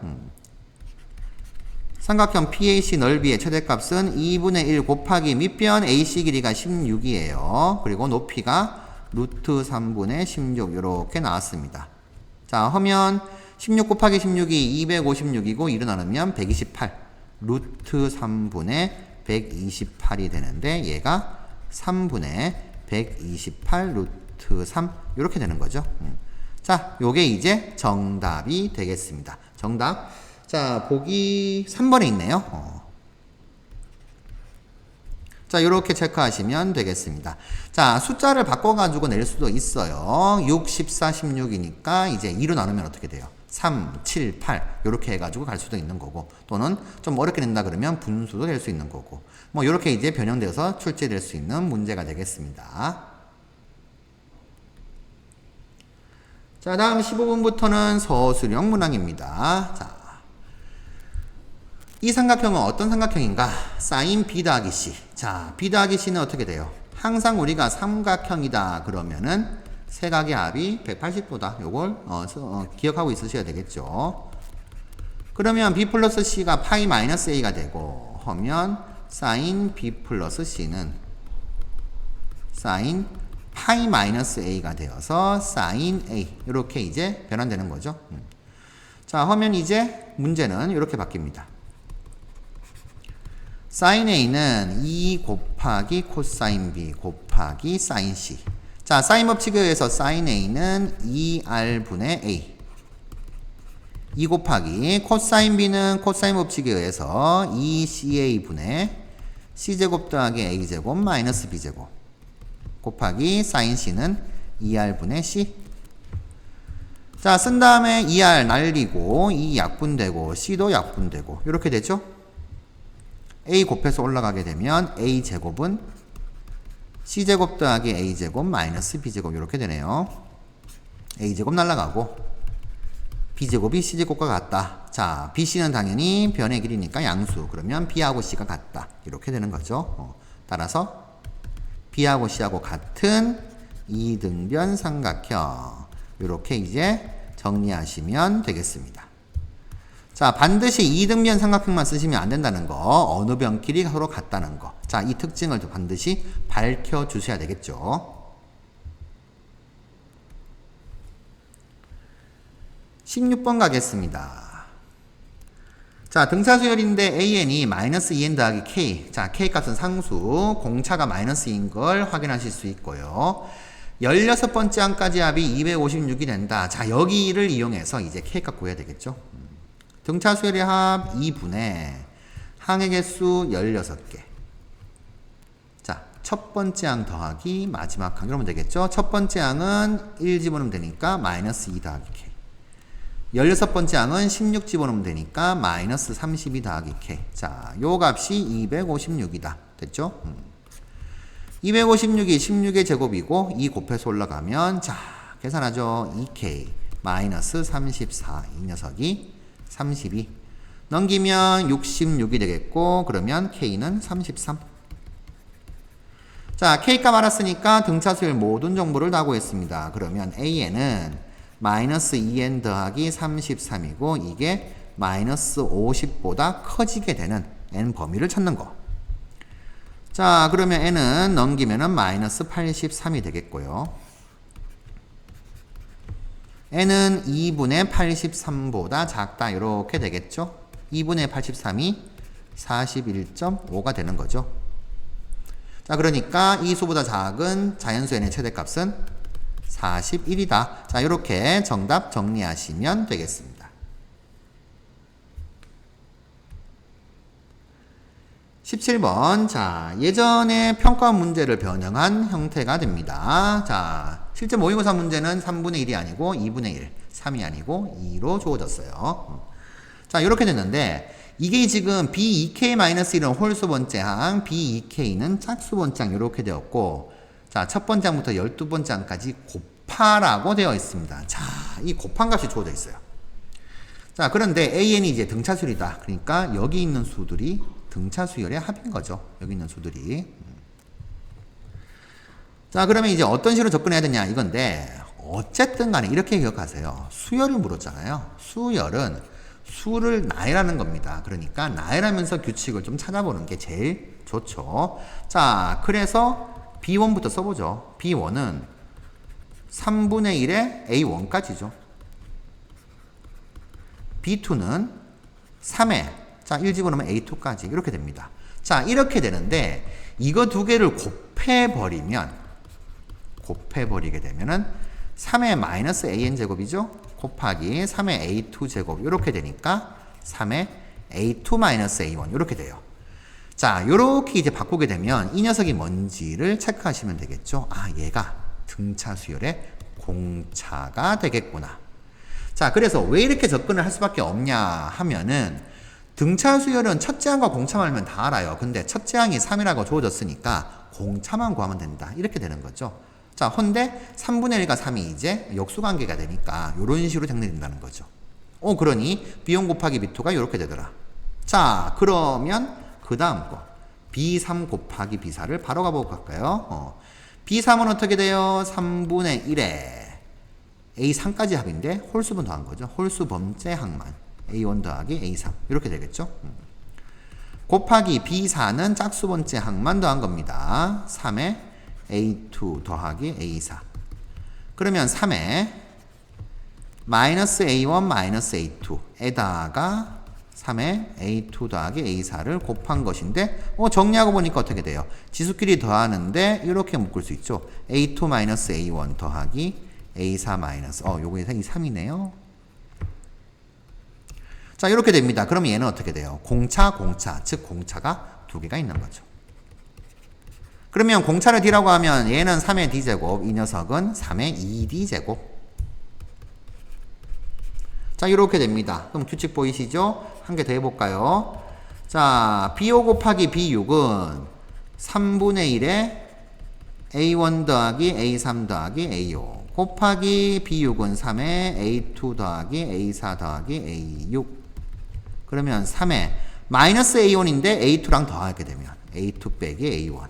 삼각형 PAC 넓이의 최대값은 2분의 1 곱하기 밑변 AC 길이가 16이에요. 그리고 높이가 루트 3분의 16 이렇게 나왔습니다. 자, 하면 16 곱하기 16이 256이고 1을 나누면 128. 루트 3분의 128이 되는데 얘가 3분의 128 루트 3 이렇게 되는 거죠. 자, 요게 이제 정답이 되겠습니다. 정답 자, 보기 3번에 있네요. 자, 요렇게 체크하시면 되겠습니다. 자, 숫자를 바꿔가지고 낼 수도 있어요. 6, 14, 16이니까 이제 2로 나누면 어떻게 돼요? 3, 7, 8 요렇게 해가지고 갈 수도 있는 거고, 또는 좀 어렵게 낸다 그러면 분수도 될 수 있는 거고, 뭐 요렇게 이제 변형되어서 출제될 수 있는 문제가 되겠습니다. 자, 다음 15분부터는 서술형 문항입니다. 자, 이 삼각형은 어떤 삼각형인가? 사인 B 더하기 C. 자, B 더하기 C는 어떻게 돼요? 항상 우리가 삼각형이다 그러면은 세각의 합이 180도다. 요걸 기억하고 있으셔야 되겠죠. 그러면 B 플러스 C가 파이 마이너스 A가 되고 하면 사인 B 플러스 C는 사인 파이 마이너스 A가 되어서 사인 A 이렇게 이제 변환되는 거죠. 자, 하면 이제 문제는 이렇게 바뀝니다. 사인 A는 2 곱하기 코사인 B 곱하기 사인 C. 자, 사인 법칙에 의해서 사인 A는 2R분의 A. 2 곱하기 코사인 B는 코사인 법칙에 의해서 2CA분의 C제곱 더하기 A제곱 마이너스 B제곱 곱하기 사인 C는 2R분의 C. 자, 쓴 다음에 2R 날리고 2 약분되고 C도 약분되고 이렇게 되죠. A 곱해서 올라가게 되면 A제곱은 C제곱 더하기 A제곱 마이너스 B제곱 이렇게 되네요. A제곱 날라가고 B제곱이 C제곱과 같다. 자, BC는 당연히 변의 길이니까 양수. 그러면 B하고 C가 같다. 이렇게 되는 거죠. 따라서 B하고 C하고 같은 이등변 삼각형. 이렇게 이제 정리하시면 되겠습니다. 자, 반드시 이등변 삼각형만 쓰시면 안 된다는 거. 어느 변끼리 서로 같다는 거. 자, 이 특징을 반드시 밝혀주셔야 되겠죠. 16번 가겠습니다. 자, 등차수열인데 AN이 마이너스 2N 더하기 K. 자, K 값은 상수, 공차가 마이너스인 걸 확인하실 수 있고요. 16번째 항까지 합이 256이 된다. 자, 여기를 이용해서 이제 K 값 구해야 되겠죠. 등차수열의 합 2분의 항의 개수 16개. 자, 첫 번째 항 더하기 마지막 항 이러면 되겠죠. 첫 번째 항은 1 집어넣으면 되니까 마이너스 2 더하기 K. 16번째 항은 16 집어넣으면 되니까 마이너스 32 더하기 K. 자, 요 값이 256이다. 됐죠? 256이 16의 제곱이고 2 곱해서 올라가면 자, 계산하죠. 2K 마이너스 34. 이 녀석이 32. 넘기면 66이 되겠고 그러면 K는 33. 자, K값 알았으니까 등차수열 모든 정보를 다 구했습니다. 그러면 AN은 마이너스 2N 더하기 33이고 이게 마이너스 50보다 커지게 되는 N 범위를 찾는 거. 자, 그러면 N은 넘기면은 마이너스 83이 되겠고요. N은 2분의 83보다 작다. 이렇게 되겠죠. 2분의 83이 41.5가 되는 거죠. 자, 그러니까 이 수보다 작은 자연수 N의 최대값은 41이다. 자, 이렇게 정답 정리하시면 되겠습니다. 17번. 자, 예전에 평가 문제를 변형한 형태가 됩니다. 자, 실제 모의고사 문제는 3분의 1이 아니고 2분의 1, 3이 아니고 2로 주어졌어요. 자, 이렇게 됐는데 이게 지금 B2K-1은 홀수 번째 항, B2K는 짝수 번째 항 이렇게 되었고, 자, 첫 번째 항부터 12번째 항까지 곱하라고 되어 있습니다. 자, 이 곱한 값이 주어져 있어요. 자, 그런데 AN이 이제 등차수열이다. 그러니까 여기 있는 수들이 등차수열의 합인 거죠. 여기 있는 수들이. 자, 그러면 이제 어떤 식으로 접근해야 되냐 이건데, 어쨌든 간에 이렇게 기억하세요. 수열을 물었잖아요. 수열은 수를 나열하는 겁니다. 그러니까 나열하면서 규칙을 좀 찾아보는 게 제일 좋죠. 자, 그래서 B1부터 써보죠. B1은 3분의 1의 A1까지죠. B2는 3에, 자, 1 집어넣으면 A2까지 이렇게 됩니다. 자, 이렇게 되는데 이거 두 개를 곱해버리게 되면은 3의 마이너스 AN 제곱이죠. 곱하기 3의 A2 제곱 이렇게 되니까 3의 A2-A1 이렇게 돼요. 자, 요렇게 이제 바꾸게 되면 이 녀석이 뭔지를 체크하시면 되겠죠. 아, 얘가 등차 수열의 공차가 되겠구나. 자, 그래서 왜 이렇게 접근을 할 수밖에 없냐 하면은 등차 수열은 첫째 항과 공차만 알면 다 알아요. 근데 첫째 항이 3이라고 주어졌으니까 공차만 구하면 된다. 이렇게 되는 거죠. 자, 헌데 3분의 1과 3이 이제 역수관계가 되니까 이런 식으로 정리된다는 거죠. 그러니 B1 곱하기 B2가 이렇게 되더라. 자, 그러면 그 다음 거 B3 곱하기 B4를 바로 가보고 갈까요? B3은 어떻게 돼요? 3분의 1에 A3까지 합인데 홀수분 더한 거죠. 홀수 범죄 항만 A1 더하기 A3 이렇게 되겠죠. 곱하기 B4는 짝수 번째 항만 더한 겁니다. 3에 A2 더하기 A4 그러면 3에 마이너스 A1 마이너스 A2에다가 3에 A2 더하기 A4를 곱한 것인데 정리하고 보니까 어떻게 돼요? 지수끼리 더하는데 이렇게 묶을 수 있죠. A2 마이너스 A1 더하기 A4 마이너스 요거 이 3이네요. 자, 이렇게 됩니다. 그럼 얘는 어떻게 돼요? 공차, 즉 공차가 두 개가 있는 거죠. 그러면 공차를 D라고 하면 얘는 3의 D제곱, 이 녀석은 3의 2D제곱. 자, 이렇게 됩니다. 그럼 규칙 보이시죠? 한 개 더 해볼까요? 자, B5 곱하기 B6은 3분의 1에 A1 더하기 A3 더하기 A5 곱하기 B6은 3에 A2 더하기 A4 더하기 A6 그러면 3에 마이너스 A1인데 A2랑 더하게 되면 A2 빼기 A1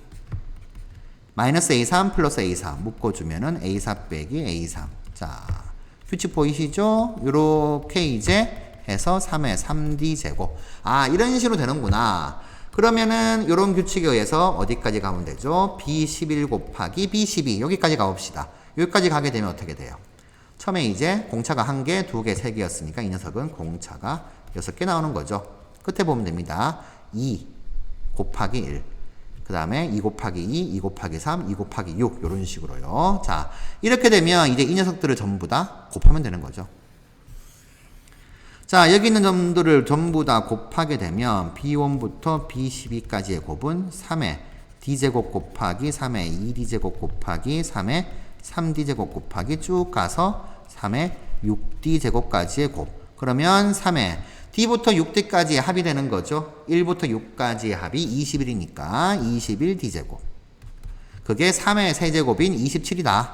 마이너스 A3 플러스 A4 묶어주면은 A4 빼기 A3 자, 규칙 보이시죠? 요렇게 이제 해서 3의 3D 제곱 이런 식으로 되는구나. 그러면은 요런 규칙에 의해서 어디까지 가면 되죠? B11 곱하기 B12 여기까지 가봅시다. 여기까지 가게 되면 어떻게 돼요? 처음에 이제 공차가 1개, 2개, 3개였으니까 이 녀석은 공차가 6개 나오는 거죠. 끝에 보면 됩니다. 2 곱하기 1 그 다음에 2 곱하기 2, 2 곱하기 3, 2 곱하기 6 이런 식으로요. 자, 이렇게 되면 이제 이 녀석들을 전부 다 곱하면 되는 거죠. 자, 여기 있는 점들을 전부 다 곱하게 되면 B1부터 B12까지의 곱은 3의 D제곱 곱하기 3의 2D제곱 곱하기 3의 3D제곱 곱하기 쭉 가서 3의 6D제곱까지의 곱. 그러면 3의 D부터 6D까지의 합이 되는 거죠. 1부터 6까지의 합이 21이니까 21D제곱. 그게 3의 세제곱인 27이다.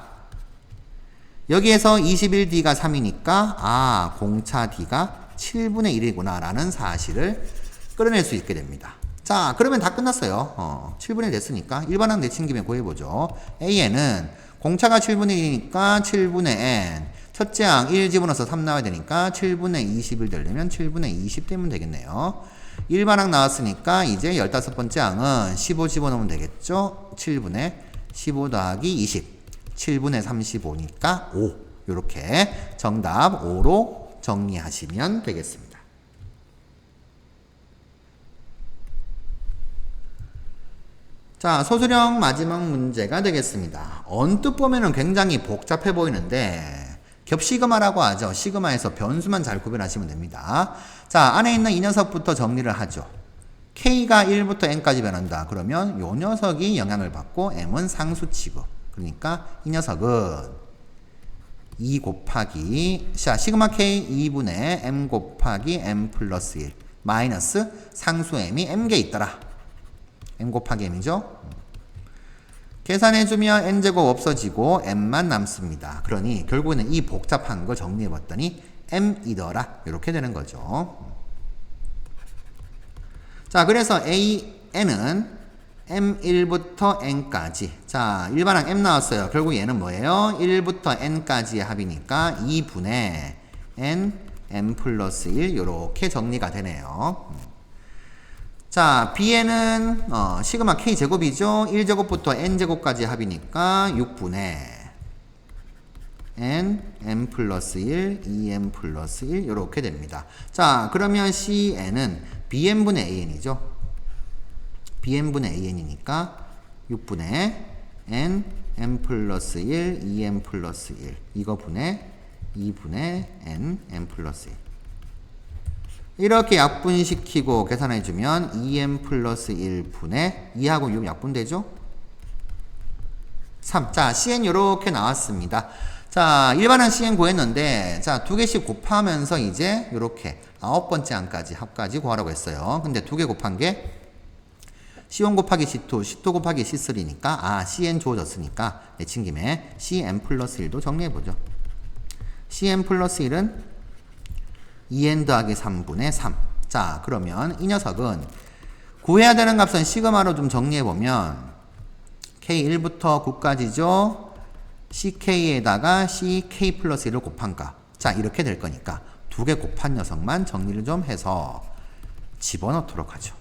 여기에서 21D가 3이니까 공차 D가 7분의 1이구나 라는 사실을 끌어낼 수 있게 됩니다. 자, 그러면 다 끝났어요. 7분의 1 됐으니까 일반항 내친 김에 구해보죠. A에는 공차가 7분의 1이니까 7분의 N 첫째 항 1 집어넣어서 3 나와야 되니까 7분의 20을 되려면 7분의 20 되면 되겠네요. 일반항 나왔으니까 이제 15번째 항은 15 집어넣으면 되겠죠. 7분의 15 더하기 20 7분의 35니까 5 이렇게 정답 5로 정리하시면 되겠습니다. 자, 소수령 마지막 문제가 되겠습니다. 언뜻 보면은 굉장히 복잡해 보이는데 겹시그마라고 하죠. 시그마에서 변수만 잘 구별하시면 됩니다. 자, 안에 있는 이 녀석부터 정리를 하죠. K가 1부터 N까지 변한다. 그러면 요 녀석이 영향을 받고 M은 상수 취급. 그러니까 이 녀석은 2 곱하기 시그마 K 2분의 M 곱하기 M 플러스 1 마이너스 상수 M이 M개 있더라. M 곱하기 M이죠. 계산해주면 N제곱 없어지고 M만 남습니다. 그러니 결국에는 이 복잡한 거 정리해봤더니 M이더라. 이렇게 되는 거죠. 자, 그래서 N은 M1부터 N까지. 자, 일반항 M 나왔어요. 결국 얘는 뭐예요? 1부터 N까지의 합이니까 2분의 N, M 플러스 1 이렇게 정리가 되네요. 자, B에는 시그마 K제곱이죠. 1제곱부터 N제곱까지 합이니까 6분의 N, M 플러스 1, 2M 플러스 1 이렇게 됩니다. 자, 그러면 C에는 BN분의 AN이죠. BN분의 AN이니까 6분의 N, M 플러스 1, 2M 플러스 1 이거 분의 2분의 N, M 플러스 1 이렇게 약분시키고 계산해주면 2n 플러스 1분의 2하고 6 약분되죠? 3. 자, cn 요렇게 나왔습니다. 자, 일반한 cn 구했는데, 자, 두 개씩 곱하면서 이제 요렇게 9번째 항까지 합까지 구하라고 했어요. 근데 두 개 곱한 게 C1 곱하기 C2, C2 곱하기 C3니까, cn 주어졌으니까, 내친 김에 cn 플러스 1도 정리해보죠. cn 플러스 1은 2n 더하기 3분의 3. 자, 그러면 이 녀석은 구해야 되는 값은 시그마로 좀 정리해보면 k1부터 9까지죠. ck에다가 ck 플러스 1을 곱한 값. 자, 이렇게 될 거니까 두 개 곱한 녀석만 정리를 좀 해서 집어넣도록 하죠.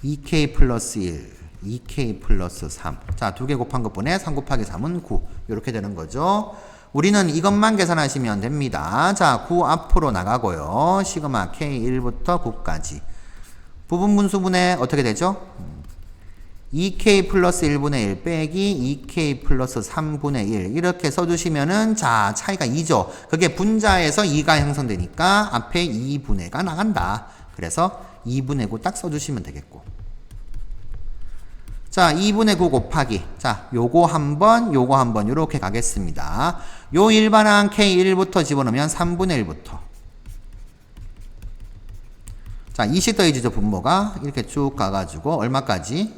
2k 플러스 1, 2k 플러스 3. 자, 두 개 곱한 것분에 3 곱하기 3은 9. 이렇게 되는 거죠. 우리는 이것만 계산하시면 됩니다. 자, 9 앞으로 나가고요. 시그마 k1부터 9까지. 부분분수분해 어떻게 되죠? 2k 플러스 1분의 1 빼기 2k 플러스 3분의 1 이렇게 써주시면은 자, 차이가 2죠. 그게 분자에서 2가 형성되니까 앞에 2분의 가 나간다. 그래서 2분의 9 딱 써주시면 되겠고. 자, 2분의 9 곱하기. 자, 요거 한 번, 요거 한 번, 요렇게 가겠습니다. 요 일반항 K1부터 집어넣으면 3분의 1부터. 자, 2씩 더해지죠, 분모가. 이렇게 쭉 가가지고, 얼마까지?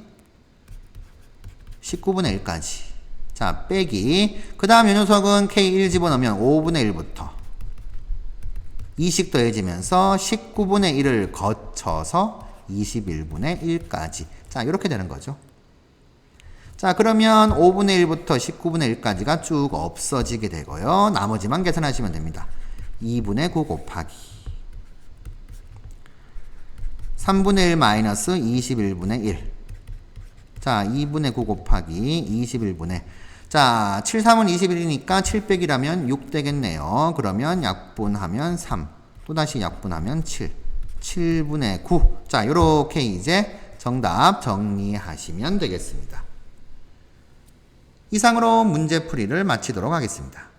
19분의 1까지. 자, 빼기. 그 다음 요 녀석은 K1 집어넣으면 5분의 1부터. 2씩 더해지면서 19분의 1을 거쳐서 21분의 1까지. 자, 이렇게 되는 거죠. 자, 그러면 5분의 1부터 19분의 1까지가 쭉 없어지게 되고요. 나머지만 계산하시면 됩니다. 2분의 9 곱하기 3분의 1 마이너스 21분의 1. 자, 2분의 9 곱하기 21분의. 자, 7, 3은 21이니까 7 빼기라면 6 되겠네요. 그러면 약분하면 3. 또다시 약분하면 7. 7분의 9. 자, 요렇게 이제 정답 정리하시면 되겠습니다. 이상으로 문제풀이를 마치도록 하겠습니다.